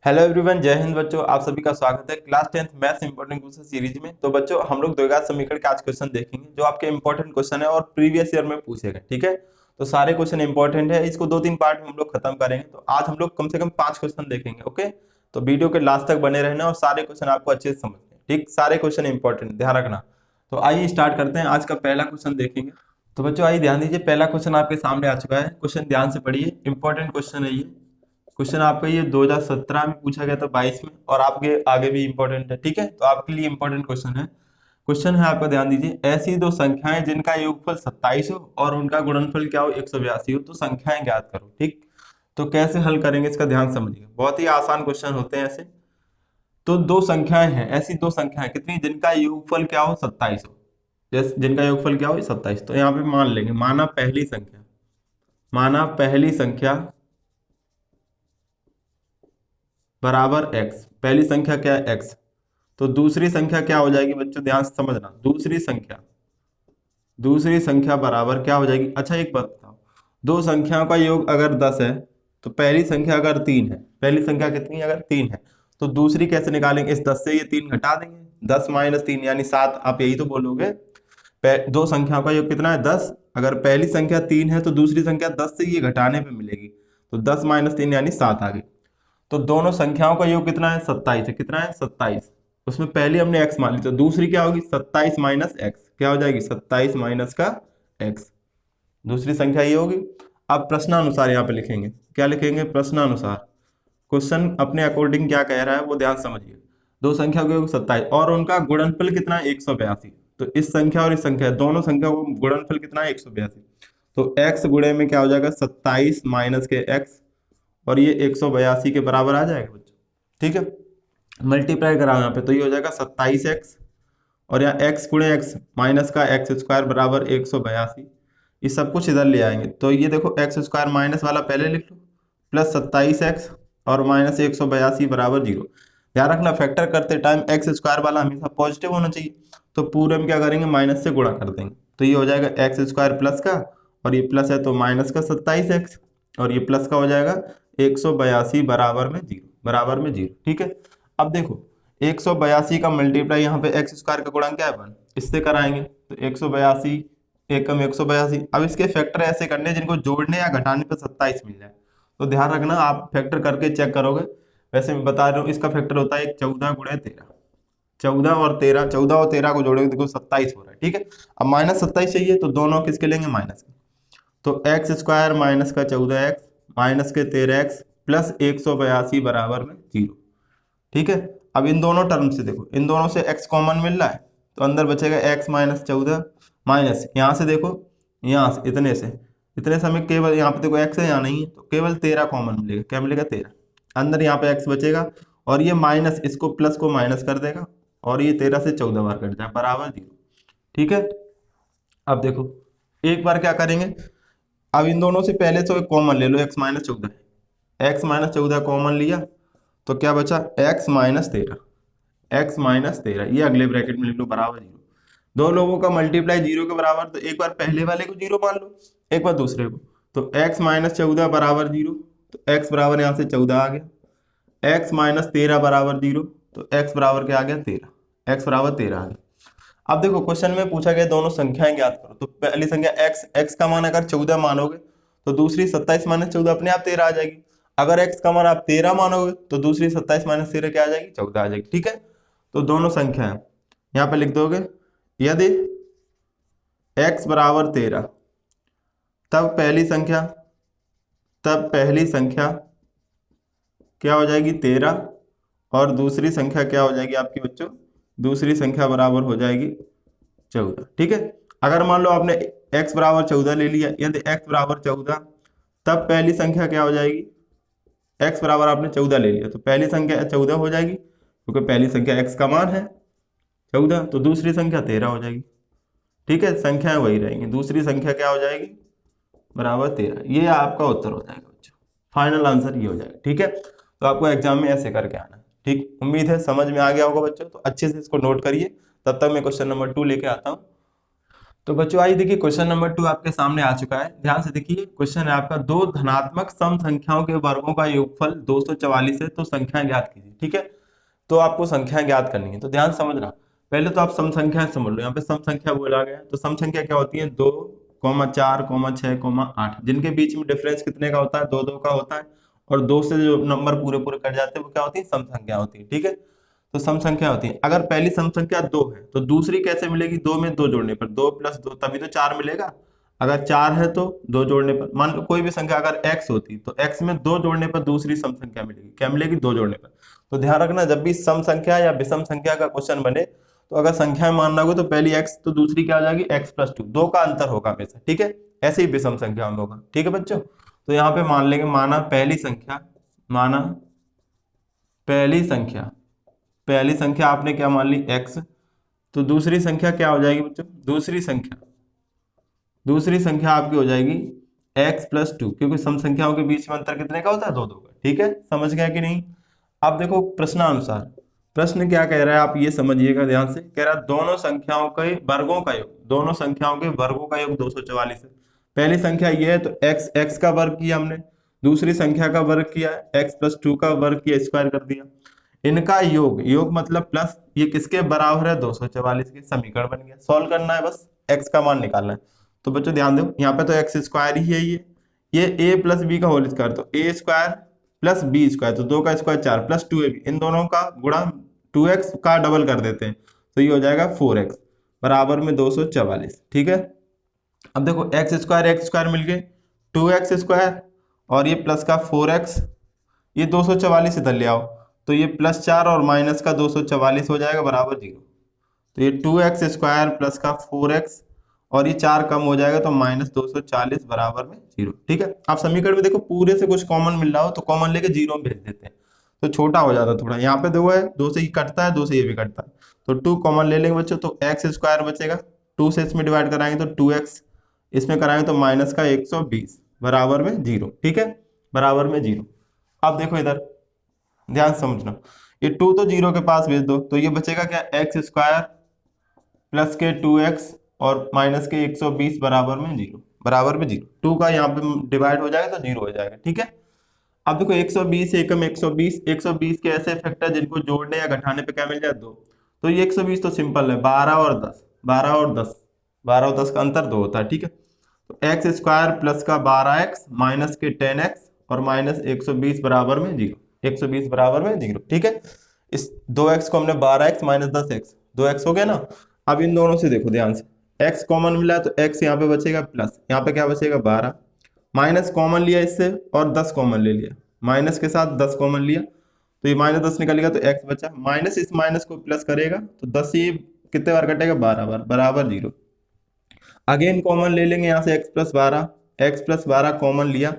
Hello everyone, जय हिंद बच्चों। आप सभी का स्वागत है class 10th maths important question series में। तो बच्चों, हम लोग द्विघात समीकरण के आज क्वेश्चन देखेंगे जो आपके इंपॉर्टेंट क्वेश्चन है और प्रीवियस ईयर में पूछे गए। ठीक है, तो सारे क्वेश्चन इंपॉर्टेंट है, इसको 2-3 पार्ट में हम लोग खत्म करेंगे। तो आज हम लोग कम से कम 5 क्वेश्चन देखेंगे। ओके, तो वीडियो के लास्ट तक बने रहना और सारे क्वेश्चन आपको अच्छे से समझने हैं। ठीक, सारे क्वेश्चन इंपॉर्टेंट, ध्यान रखना। तो आइए स्टार्ट करते हैं, आज का पहला क्वेश्चन देखेंगे। तो बच्चों आइए ध्यान दीजिए, पहला क्वेश्चन आपके सामने आ चुका है। क्वेश्चन ध्यान से पढ़िए, इंपॉर्टेंट क्वेश्चन है ये। क्वेश्चन आपका ये 2017 में पूछा गया था, 22 में, और आपके आगे भी इंपॉर्टेंट है। ठीक है, तो आपके लिए इंपॉर्टेंट क्वेश्चन है। क्वेश्चन है आपका, ध्यान दीजिए, ऐसी दो संख्याएं जिनका योगफल 27 हो और उनका गुणनफल क्या हो, 182 हो, तो संख्याएं ज्ञात करो। ठीक, तो कैसे हल करेंगे इसका ध्यान समझिए, बहुत ही आसान क्वेश्चन होते हैं ऐसे। तो दो संख्याएं हैं, ऐसी दो संख्याएं कितनी, जिनका योगफल क्या हो, 27 हो। जैसे जिनका योगफल क्या हो, 27। तो यहाँ पे मान लेंगे, माना पहली संख्या बराबर x। पहली संख्या क्या है, x। तो दूसरी संख्या क्या हो जाएगी बच्चों, ध्यान से समझना। दूसरी संख्या बराबर क्या हो जाएगी। अच्छा एक बात बताओ, दो संख्याओं का योग अगर 10 है तो पहली संख्या अगर 3 है, पहली संख्या कितनी है, अगर 3 है, तो दूसरी कैसे निकालेंगे। इस 10 से ये 3 घटा देंगे, 10 माइनस 3 यानी 7, आप यही तो बोलोगे। दो संख्याओं का योग कितना है, 10। अगर पहली संख्या 3 है तो दूसरी संख्या 10 से ये घटाने पे मिलेगी, तो 10 माइनस 3 यानी 7 आ गई। तो दोनों संख्याओं का योग कितना है, 27 है। कितना है, 27। उसमें पहली हमने x मान ली, तो दूसरी क्या होगी, 27 माइनस एक्स। क्या हो जाएगी, 27 माइनस का x। दूसरी संख्या ये होगी। अब प्रश्नानुसार यहाँ पे लिखेंगे, क्या लिखेंगे, प्रश्नानुसार। क्वेश्चन अपने अकॉर्डिंग क्या कह रहा है वो ध्यान समझिए। दो संख्या का योग 27 और उनका गुणनफल कितना है, 182। तो इस संख्या और इस संख्या, दोनों संख्या को गुणनफल कितना है, 182। तो x गुणे में क्या हो जाएगा, 27 माइनस के x, और ये 182 के बराबर आ जाएगा बच्चों। ठीक है, मल्टीप्लाई करा यहाँ पे, तो ये हो जाएगा 27x, और यहाँ x गुणे एक्स माइनस का एक्स स्क्वायर बराबर 182। ये सब कुछ इधर ले आएंगे, तो ये देखो एक्स स्क्वायर माइनस वाला पहले लिख लो, प्लस 27x और माइनस 182 बराबर 0। ध्यान रखना, फैक्टर करते टाइम एक्स स्क्वायर वाला हमेशा पॉजिटिव होना चाहिए। तो पूरे में क्या करेंगे, माइनस से गुणा कर देंगे, तो ये हो जाएगा एक्स स्क्वायर प्लस का, और ये प्लस है तो माइनस का 27x, और ये प्लस का हो जाएगा 182 बराबर में 0, बराबर में 0। ठीक है, अब देखो 182 का मल्टीप्लाई यहाँ पे एक्स स्क्वायर का गुणन क्या है, 1, इससे कराएंगे तो 182 एकम 182। अब इसके फैक्टर ऐसे करने जिनको जोड़ने या घटाने पे 27 मिल जाए। तो ध्यान रखना, आप फैक्टर करके चेक करोगे। वैसे मैं बता रहा हूँ, इसका फैक्टर होता है 14 गुणे 13। 14 और 13 को जोड़ोगे देखो 27 हो रहा है। ठीक है, अब माइनस 27 चाहिए, तो दोनों किसके लेंगे, माइनस के। तो एक्स स्क्वायर माइनस का 14x माइनस के 13x प्लस 182 बराबर में 0। ठीक है, अब इन दोनों टर्म से देखो, इन दोनों से x कॉमन मिल रहा है, तो अंदर बचेगा x माइनस 14, माइनस यहाँ से देखो, यहाँ से इतने से हमें केवल, यहाँ पे देखो x है, यहाँ नहीं है, तो केवल 13 कॉमन मिलेगा। क्या मिलेगा, 13। अंदर यहाँ पे x बचेगा, और ये माइनस इसको प्लस को माइनस कर देगा, और ये 13 से 14 बार कट जाए, बराबर 0। ठीक है, अब देखो एक बार क्या करेंगे, अब इन दोनों से पहले तो एक कॉमन ले लो, x माइनस 14 कॉमन लिया, तो क्या बचा, x माइनस 13 ये अगले ब्रैकेट में लिख लो, बराबर 0। दो लोगों का मल्टीप्लाई 0 के बराबर, तो एक बार पहले वाले को 0 मान लो, एक बार दूसरे को। तो x-14 बराबर 0, तो x बराबर यहाँ से 14 आ गया। x-13 बराबर 0, तो x बराबर क्या आ गया, 13। x बराबर 13 आ गया। अब देखो क्वेश्चन में पूछा गया दोनों संख्याएं ज्ञात करो। तो पहली संख्या x का मान अगर 14 मानोगे तो दूसरी 27 माइनस 14 अपने आप 13 आ जाएगी। अगर x का मान आप 13 मानोगे तो दूसरी 27 माइनस 13 क्या आ जाएगी, 14 आ जाएगी। ठीक है, तो दोनों संख्याएं यहाँ पे लिख दोगे। यदि x बराबर 13, तब पहली संख्या क्या हो जाएगी, 13, और दूसरी संख्या क्या हो जाएगी आपकी बच्चों, दूसरी संख्या बराबर हो जाएगी 14। ठीक है, अगर मान लो आपने x बराबर 14 ले लिया, यदि x बराबर 14, तब पहली संख्या क्या हो जाएगी, x बराबर आपने 14 ले लिया, तो पहली संख्या 14 हो जाएगी, क्योंकि पहली संख्या x का मान है 14, तो दूसरी संख्या 13 हो जाएगी। ठीक है, संख्याएं वही रहेंगी, दूसरी संख्या क्या हो जाएगी, बराबर 13। ये आपका उत्तर हो जाएगा बच्चों, फाइनल आंसर ये हो जाएगा। ठीक है, तो आपको एग्जाम में ऐसे करके आना है। ठीक, उम्मीद है समझ में आ गया होगा बच्चों, तो अच्छे से इसको नोट करिए। तब तक मैं क्वेश्चन नंबर 2 लेके आता हूँ। तो बच्चों आइए देखिए क्वेश्चन नंबर 2 आपके सामने आ चुका है। ध्यान से देखिए, क्वेश्चन है आपका, दो धनात्मक सम संख्याओं के वर्गों का योगफल 244 है, तो संख्याएं ज्ञात कीजिए। ठीक है, तो आपको संख्याएं ज्ञात करनी है, तो ध्यान से समझना। पहले तो आप सम संख्याएं समझ लो। यहाँ पे सम संख्या बोला गया है, तो सम संख्या क्या होती है? 2, 4, 6, 8, जिनके बीच में डिफरेंस कितने का होता है? 2 2 का होता है। और 2 से जो नंबर पूरे पूरे कट जाते हैं वो क्या होती है? सम संख्या होती है। ठीक है, तो सम संख्या होती है। अगर पहली सम संख्या 2 है तो दूसरी कैसे मिलेगी? 2 में 2 जोड़ने पर, 2 + 2 तभी तो 4 मिलेगा। अगर 4 है तो 2 जोड़ने पर, मान लो कोई भी संख्या अगर x होती तो x में 2 जोड़ने पर दूसरी सम संख्या मिलेगी। क्या मिलेगी? 2 जोड़ने पर। तो ध्यान रखना, जब भी सम संख्या या विषम संख्या का क्वेश्चन बने तो अगर संख्या मानना हो तो पहली x तो दूसरी क्या आ जाएगी? x + 2, 2 का अंतर होगा हमेशा। ठीक है, ऐसे ही विषम संख्या में होगा। ठीक है बच्चों, तो यहाँ पे मान लेंगे, माना पहली संख्या, माना पहली संख्या, पहली संख्या आपने क्या मान ली? x। तो दूसरी संख्या क्या हो जाएगी बच्चों? दूसरी संख्या आपकी हो जाएगी x + 2, क्योंकि सम संख्याओं के बीच में अंतर कितने का होता है? 2 2 का। ठीक है, समझ गया कि नहीं? अब देखो प्रश्नानुसार, प्रश्न क्या कह रहा है आप ये समझिएगा ध्यान से। कह रहा है दोनों संख्याओं के वर्गों का योग, दोनों संख्याओं के वर्गों का योग 244 है। पहली संख्या ये है तो x का वर्ग किया हमने, दूसरी संख्या का वर्ग किया, x + 2 का वर्ग किया, स्क्वायर कर दिया। इनका योग, योग मतलब प्लस, ये किसके बराबर है? 244 के। समीकरण बन गया। सॉल्व करना है, बस x का मान निकालना है। तो बच्चों ध्यान दो, यहाँ पे तो एक्स स्क्वायर ही है, ये a + b का होल स्क्वायर, तो a स्क्वायर + b स्क्वायर, तो 2 का स्क्वायर 4 + 2ab, इन दोनों का गुणा 2x का डबल कर देते हैं, तो ये हो जाएगा 4x बराबर में 244। ठीक है, अब देखो x स्क्वायर मिल गए, 2x स्क्वायर और ये प्लस का 4x, ये 244 इधर ले आओ, तो ये +4 और माइनस का 244 हो जाएगा बराबर 0। तो ये 2x स्क्वायर प्लस का 4x और ये 4 कम हो जाएगा तो -240 बराबर में 0। ठीक है, आप समीकरण में देखो पूरे से कुछ कॉमन मिल रहा हो तो कॉमन लेके 0 में भेज देते हैं, तो छोटा हो जाता है थोड़ा। यहाँ पे 2 है, 2 से ही कटता है, 2 से ये भी कटता है, तो 2 कॉमन ले लेंगे बच्चों, तो x स्क्वायर बचेगा, 2 से इसमें डिवाइड कराएंगे तो 2x, इसमें कराएंगे तो माइनस का 120 बराबर में 0। ठीक है, बराबर में 0। अब देखो इधर ध्यान से समझना, ये 2 तो 0 के पास भेज दो, तो ये बचेगा क्या? x स्क्वायर प्लस के 2x और माइनस के 120 बराबर में 0, बराबर में 0। 2 का यहाँ पे डिवाइड हो जाएगा तो 0 हो जाएगा। ठीक है, अब देखो 120 एकम 120, 120 के ऐसे फैक्टर जिनको जोड़ने या घटाने पे क्या मिल जाए? 2। तो ये 120 तो सिंपल है, 12 और 10, 12 और 10, 12 और 10 का अंतर 2 होता है। ठीक है, तो एक्स स्क्वायर प्लस का 12x माइनस के 10x और माइनस 120 बराबर में 0, 120 बराबर में 0। ठीक है, इस 2x को हमने 12x माइनस 10x, 2x हो गया ना। अब इन दोनों से देखो ध्यान से, x कॉमन मिला तो x यहाँ पे बचेगा प्लस, यहाँ पे क्या बचेगा? 12, माइनस कॉमन लिया इससे और 10 कॉमन ले लिया, माइनस के साथ 10 कॉमन लिया, तो ये -10 निकलेगा तो x बचा, माइनस इस माइनस को प्लस करेगा तो 10 ये कितने बार कटेगा? 12 बार, बराबर 0। अगेन कॉमन ले लेंगे यहाँ से x + 12 कॉमन लिया,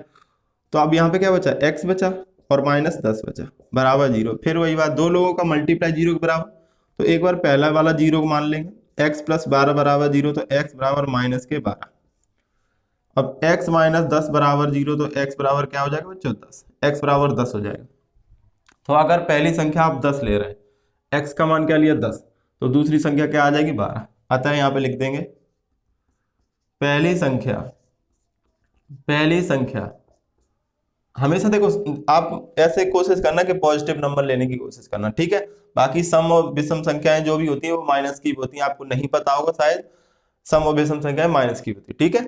तो अब यहाँ पे क्या बचा? x बचा और -10 बचा, बराबर 0। फिर वही बात, दो लोगों का मल्टीप्लाई 0 के बराबर, तो एक बार पहला वाला 0 को मान लेंगे, x + 12 बराबर 0, तो x बराबर -12। अब x - 10 बराबर 0, तो x बराबर क्या हो जाएगा बच्चों? 10, x बराबर 10 हो जाएगा। तो अगर पहली संख्या आप 10 ले रहे हैं, x का मान क्या लिया? 10, तो दूसरी संख्या क्या आ जाएगी? 12। अतः यहाँ पे लिख देंगे पहली संख्या, पहली संख्या हमेशा देखो, आप ऐसे कोशिश करना कि पॉजिटिव नंबर लेने की कोशिश करना। ठीक है, बाकी सम और विषम संख्याएं जो भी होती है वो माइनस की होती है, आपको नहीं पता होगा शायद, सम और विषम संख्याएं माइनस की होती है। ठीक है,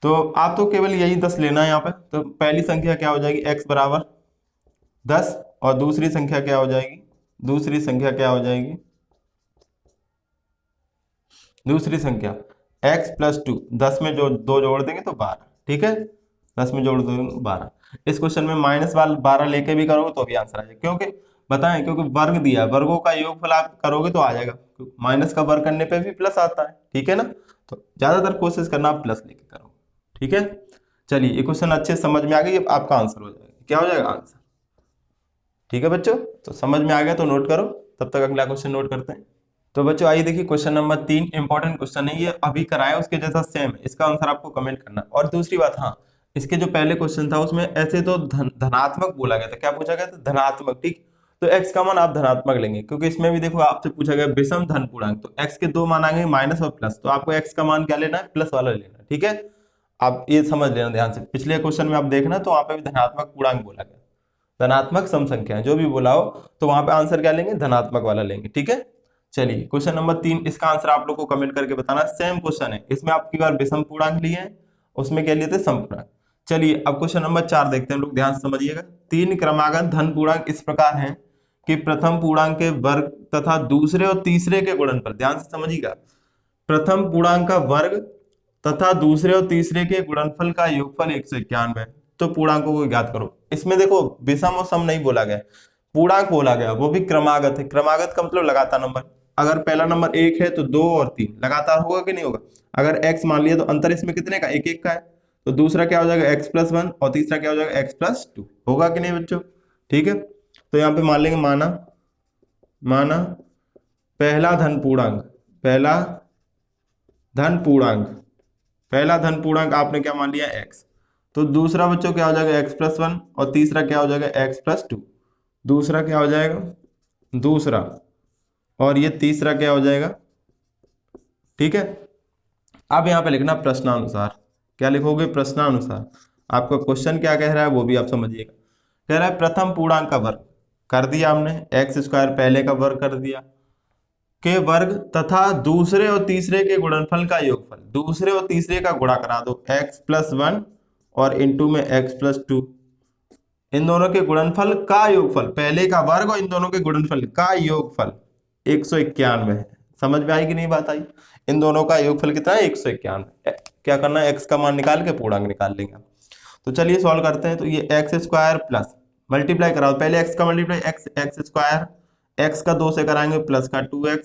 तो आप तो केवल यही 10 लेना है यहाँ पे। तो पहली संख्या क्या हो जाएगी? x बराबर 10 और दूसरी संख्या क्या हो जाएगी? दूसरी संख्या क्या हो जाएगी? दूसरी संख्या x + 2, 10 में जो 2 जोड़ देंगे तो 12। ठीक है, 10 में जोड़ देंगे 12। इस क्वेश्चन में -12 लेके भी करोगे तो भी आंसर आ जाएगा, क्योंकि बताएं, क्योंकि वर्ग दिया है, वर्गों का योगफल आप करोगे तो आ जाएगा, माइनस का वर्ग करने पे भी प्लस आता है। ठीक है ना, तो ज्यादातर कोशिश करना आप प्लस लेके करो। ठीक है, चलिए ये क्वेश्चन अच्छे से समझ में आ गई, आपका आंसर हो जाएगा। क्या हो जाएगा? आंसर। ठीक है बच्चों, तो समझ में आ गया तो नोट करो, तब तक अगला क्वेश्चन नोट करते हैं। तो बच्चों आइए देखिए, क्वेश्चन नंबर 3 इंपॉर्टेंट क्वेश्चन है, ये अभी कराया उसके जैसा सेम है, इसका आंसर आपको कमेंट करना है। और दूसरी बात, हाँ, इसके जो पहले क्वेश्चन था उसमें ऐसे तो धनात्मक बोला गया था, क्या पूछा गया था? धनात्मक। ठीक, तो x का मान आप धनात्मक लेंगे, क्योंकि इसमें भी देखो आपसे पूछा गया विषम धन पूर्णांक, तो x के दो मान आएंगे माइनस और प्लस, तो आपको x का मान क्या लेना है, प्लस वाला लेना है। ठीक है, आप ये समझ लेना ध्यान से, पिछले क्वेश्चन में आप देखना तो वहां पे भी धनात्मक पूर्णांक बोला गया, धनात्मक सम संख्या जो भी बोला हो तो वहां पे आंसर क्या लेंगे, धनात्मक वाला लेंगे। ठीक है, चलिए क्वेश्चन नंबर 3, इसका आंसर आप लोग को कमेंट करके बताना। सेम क्वेश्चन है, इसमें आपकी बार विषम पूर्णांक लिए हैं, उसमें क्या लिए थे, सम पूर्णांक। चलिए अब क्वेश्चन नंबर 4 देखते हैं, लोग ध्यान से समझिएगा। तीन क्रमागत धन पूर्णांक इस प्रकार हैं कि प्रथम पूर्णांक के वर्ग तथा दूसरे और तीसरे के गुणनफल, ध्यान से समझिएगा, प्रथम पूर्णांक का वर्ग तथा दूसरे और तीसरे के गुणनफल का योगफल 191 है, तो पूर्णांकों को ज्ञात करो। इसमें देखो विषम और सम नहीं बोला गया, पूर्णांक बोला गया, वो भी क्रमागत है। क्रमागत का मतलब लगातार नंबर, अगर पहला नंबर 1 है तो 2 और 3 लगातार होगा कि नहीं होगा। अगर x मान लिया तो अंतर इसमें कितने का, 1 1 का है, तो दूसरा क्या हो जाएगा x+1 और तीसरा क्या हो जाएगा x+2, होगा कि नहीं बच्चों। ठीक है, तो यहाँ पे मान लेंगे माना पहला धन पूर्णांक, पहला धन पूर्णांक आपने क्या मान लिया, x, तो दूसरा बच्चों क्या हो जाएगा x+1 और तीसरा क्या हो जाएगा x+2, दूसरा क्या हो जाएगा, दूसरा, और ये तीसरा क्या हो जाएगा। ठीक है, अब यहाँ पे लिखना प्रश्नानुसार, क्या लिखोगे, प्रश्नानुसार। आपका क्वेश्चन क्या कह रहा है वो भी आप समझिएगा। कह रहा है प्रथम पूर्णांक का वर्ग कर दिया हमने, x² पहले का वर्ग कर दिया, के वर्ग तथा दूसरे और तीसरे के गुणनफल का योगफल, दूसरे और तीसरे का गुणा करा दो, x+1 और इंटू में x+2, इन दोनों के गुणनफल का योगफल, पहले का वर्ग और इन दोनों के गुणनफल का योगफल 191 है। समझ में आई कि नहीं बात आई, इन दोनों का योगफल कितना है, 191। क्या करना है, x का मान निकाल के पूर्णांक निकाल लेंगे। तो चलिए सॉल्व करते हैं। तो ये x² प्लस मल्टीप्लाई कराओ, पहले x का मल्टीप्लाई x² x का 2 से कराएंगे प्लस का 2x,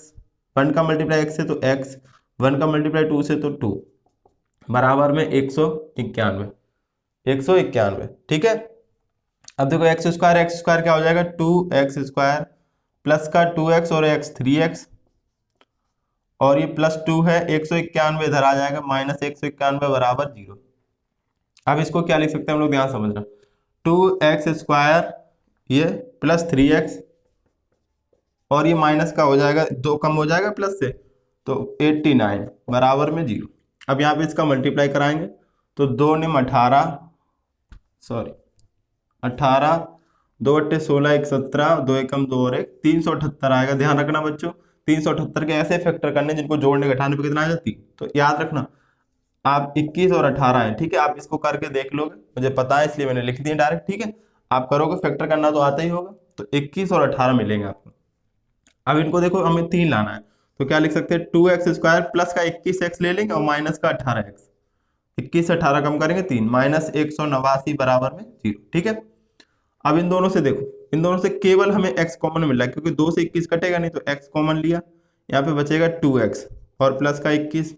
1 का मल्टीप्लाई x से तो x, 1 का मल्टीप्लाई 2 से तो 2, बराबर में 191। ठीक है, अब देखो x² क्या हो जाएगा, 2x² प्लस का 2x और x 3x, और ये +2 है, 191 इधर आ जाएगा, -191 बराबर 0। अब इसको क्या लिख सकते हैं हम लोग, ध्यान समझना, 2x² ये प्लस 3x और ये माइनस का हो जाएगा, 2 कम हो जाएगा प्लस से, तो 89 बराबर में 0। अब यहाँ पे इसका मल्टीप्लाई कराएंगे तो 2 ने 18, 2 8 16 1 17, 2 एकम 2 और 1 378 आएगा। ध्यान रखना बच्चों, 378 के ऐसे फैक्टर करने जिनको जोड़ने घटाने पे कितना आ जाती, तो याद रखना आप 21 और 18 है। ठीक है, आप इसको करके देख लोगे, मुझे पता है इसलिए मैंने लिख दिया डायरेक्ट। ठीक है, आप करोगे फैक्टर करना तो आता ही होगा, तो 21 और 18 मिलेंगे आपको। अब इनको देखो हमें 3 लाना है, तो क्या लिख सकते हैं, 2x² प्लस का 21x ले लेंगे और माइनस का 18x, 21 से 18 कम करेंगे 3, -189 बराबर में 0। ठीक है, अब इन दोनों से देखो, इन दोनों से केवल हमें x कॉमन मिल रहा है, क्योंकि 2 से 21 कटेगा नहीं, तो x कॉमन लिया, यहाँ पे बचेगा 2x और प्लस का 21,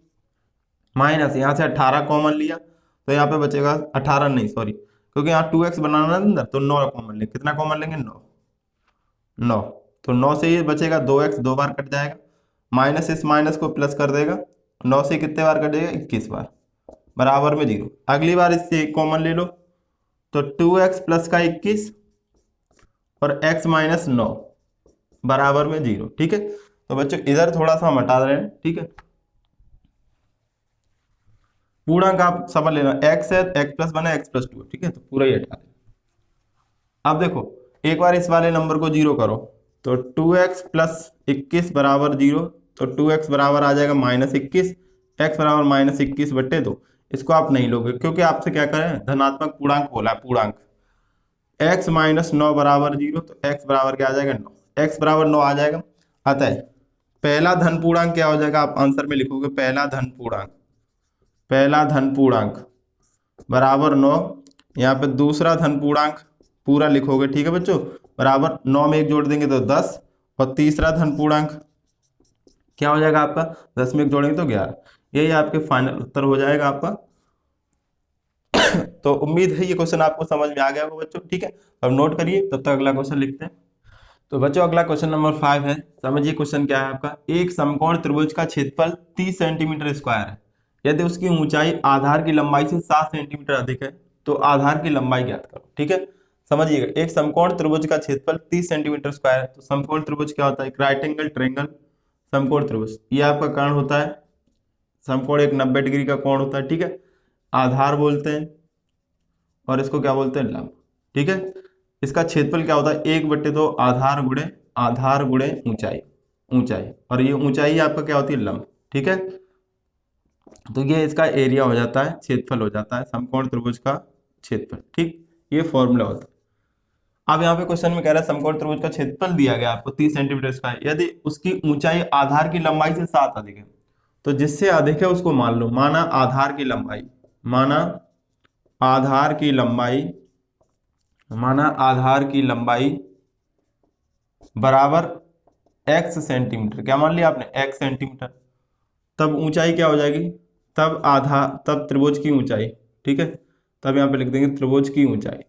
माइनस यहाँ से 18 कॉमन लिया, तो यहाँ पे बचेगा 18 नहीं सॉरी, क्योंकि यहाँ 2x बनाना अंदर, तो 9 कॉमन लेंगे, कितना कॉमन लेंगे, 9, तो 9 से ये बचेगा 2x, 2 बार कट जाएगा, माइनस इस माइनस को प्लस कर देगा, 9 से कितने बार कटेगा, 21 बार, बराबर में 0। अगली बार इससे कॉमन ले लो, तो 2x प्लस का 21 और x माइनस 9 बराबर में 0। ठीक है, तो बच्चों इधर थोड़ा सा हम हटा रहे हैं। ठीक है, पूर्णांक आप समझ लेना, x है, x+1 है, x+2 है। ठीक है, तो पूरा ही हटा देना। अब देखो एक बार इस वाले नंबर को 0 करो, तो 2x प्लस 21 बराबर 0, तो 2x बराबर आ जाएगा -21, x बराबर -21/2। इसको आप नहीं लोगे, क्योंकि आपसे क्या करें, धनात्मक पूर्णांक बोला है, पूर्णांक x -9 बराबर 0, तो x बराबर क्या आ जाएगा, 9, x बराबर 9 आ जाएगा। अतः पहला धन पूर्णांक क्या हो जाएगा, आप आंसर में लिखोगे पहला धन पूर्णांक बराबर 9, यहाँ पे दूसरा धन पूर्णांक पूरा लिखोगे। ठीक है बच्चों, बराबर 9 में 1 जोड़ देंगे तो 10, और तीसरा धन पूर्णांक क्या हो जाएगा आपका, 10 में 1 जोड़ेंगे तो 11। यही आपके फाइनल उत्तर हो जाएगा आपका। तो उम्मीद है ये क्वेश्चन आपको समझ में आ गया होगा बच्चों। ठीक है, अब नोट करिए, तब तक अगला क्वेश्चन लिखते हैं। तो बच्चों अगला क्वेश्चन नंबर 5 है। समझिए क्वेश्चन क्या है आपका, एक समकोण त्रिभुज का क्षेत्रफल 30 सेंटीमीटर स्क्वायर है, यदि उसकी ऊंचाई आधार की लंबाई से 7 सेंटीमीटर अधिक है, तो आधार की लंबाई ज्ञात करो। ठीक है, समझिएगा, एक समकोण त्रिभुज का क्षेत्रफल 30 सेंटीमीटर स्क्वायर है। तो समकोण त्रिभुज क्या होता है? एक राइट एंगल ट्रायंगल समकोण त्रिभुज, ये आपका कोण होता है। समकोण एक 90 डिग्री का कोण होता है, ठीक है। आधार बोलते हैं और इसको क्या बोलते हैं? लंब, ठीक है। इसका क्षेत्रफल क्या होता है? 1/2 आधार गुणे ऊंचाई, ऊंचाई, और ये ऊंचाई आपका क्या होती है? लंब, ठीक है। तो ये इसका एरिया हो जाता है, क्षेत्रफल हो जाता है समकोण त्रिभुज का क्षेत्रफल, ठीक। ये फॉर्मूला होता है। अब यहाँ पे क्वेश्चन में कह रहा है समकोण त्रिभुज का क्षेत्रफल दिया गया आपको 30 सेंटीमीटर स्क्वायर, यदि उसकी ऊंचाई आधार की लंबाई से 7 अधिक है, तो जिससे अधिक है उसको मान लो। माना आधार की लंबाई, माना आधार की लंबाई, माना आधार की लंबाई बराबर x सेंटीमीटर, क्या मान लिया आपने? x centimetre. तब ऊंचाई क्या हो जाएगी? तब त्रिभुज की ऊंचाई, ठीक है। तब यहाँ पे लिख देंगे त्रिभुज की ऊंचाई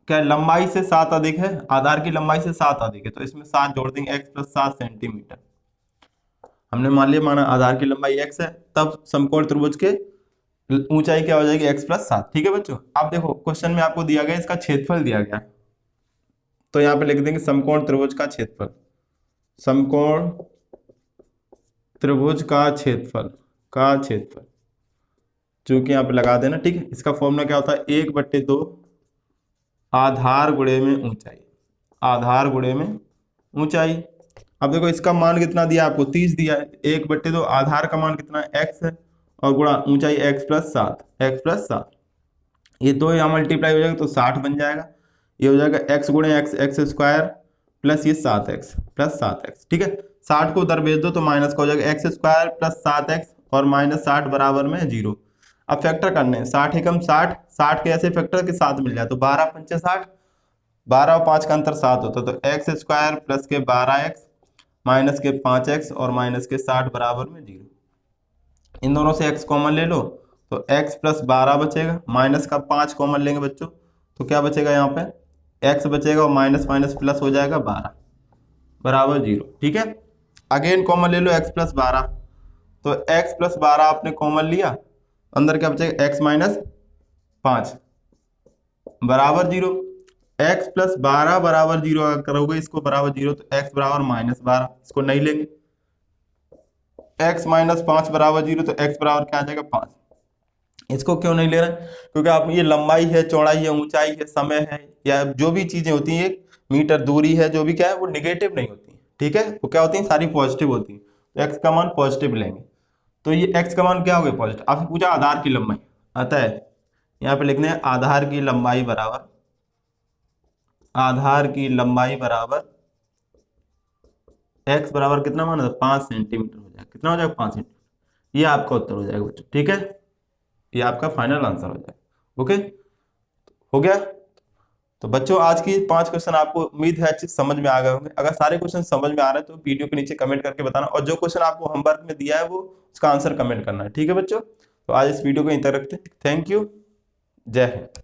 क्या लंबाई से 7 अधिक है? आधार की लंबाई से 7 अधिक है, तो इसमें 7 जोड़ देंगे, x + 7 सेंटीमीटर। हमने मान लिया, माना आधार की लंबाई x है, तब समकोण त्रिभुज के ऊंचाई क्या हो जाएगी? x + 7, ठीक है बच्चों। आप देखो क्वेश्चन में आपको दिया गया, इसका क्षेत्रफल दिया गया, तो यहाँ पे लिख देंगे समकोण त्रिभुज का क्षेत्रफल, समकोण त्रिभुज का क्षेत्रफल जो कि यहाँ पे लगा देना, ठीक है। इसका फॉर्मूला क्या होता है? 1/2 आधार गुणे में ऊंचाई, आधार गुणे में ऊंचाई। अब देखो इसका मान कितना दिया आपको? 30 दिया है। 1/2 आधार का मान कितना है? x है, और गुणा ऊंचाई x + 7, ये दो यहाँ मल्टीप्लाई हो जाएगा तो 60 बन जाएगा। ये हो जाएगा x गुणे x स्क्वायर प्लस ये 7x, ठीक है। 60 को उधर भेज दो तो माइनस का हो जाएगा, x स्क्वायर + 7x और -60 बराबर में 0। अब फैक्टर करने हैं, 60 एकम 60, 60 के ऐसे फैक्टर के साथ मिल जाए तो 12 × 5 = 60, 12 और 5 का अंतर 7 होता है, तो x स्क्वायर प्लस के 12x माइनस के 5x और माइनस के 60 बराबर में 0। इन दोनों से x कॉमन ले लो तो x + 12 बचेगा, माइनस का 5 कॉमन लेंगे बच्चों तो क्या बचेगा? यहाँ पे x बचेगा और माइनस माइनस प्लस हो जाएगा 12 बराबर 0, ठीक है। अगेन कॉमन ले लो x + 12, तो x + 12 आपने कॉमन लिया, अंदर क्या बचेगा? x - 5 बराबर 0। x + 12 बराबर 0 अगर करोगे इसको बराबर 0 तो x बराबर -12, इसको नहीं लेंगे। x - 5 बराबर 0 तो x बराबर क्या आ जाएगा? 5। इसको क्यों नहीं ले रहे? क्योंकि आप ये लंबाई है, चौड़ाई है, ऊंचाई है, समय है, या जो भी चीजें होती हैं, मीटर दूरी है, जो भी क्या है वो निगेटिव नहीं होती, ठीक है। वो क्या होती है? सारी पॉजिटिव होती है। तो x का मान पॉजिटिव लेंगे, तो ये x का मान क्या हो गया? पॉजिटिव। आपसे पूछा आधार की लंबाई, अतः यहाँ पे लिखने हैं आधार की लंबाई बराबर, आधार की लंबाई बराबर x बराबर कितना माना था? 5 सेंटीमीटर हो जाएगा। कितना हो जाएगा? 5 सेंटीमीटर। ये आपका उत्तर हो जाएगा बच्चों, ठीक है। ये आपका फाइनल आंसर हो जाएगा। ओके, हो गया। तो बच्चों आज की 5 क्वेश्चन आपको उम्मीद है अच्छे समझ में आ गए होंगे। अगर सारे क्वेश्चन समझ में आ रहे हैं तो वीडियो के नीचे कमेंट करके बताना, और जो क्वेश्चन आपको होमवर्क में दिया है वो उसका आंसर कमेंट करना है, ठीक है बच्चों। तो आज इस वीडियो को यहीं तक रखते हैं। थैंक यू, जय हिंद।